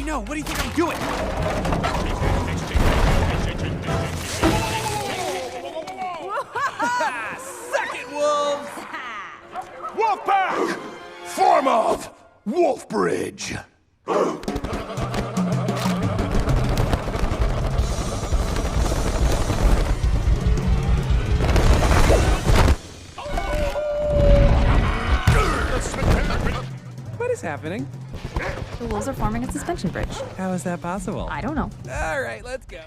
know. What do you think I'm doing? Suck it, wolves! Wolfpack! Form of Wolf Bridge. What is happening? The wolves are forming a suspension bridge. How is that possible? I don't know. All right, let's go.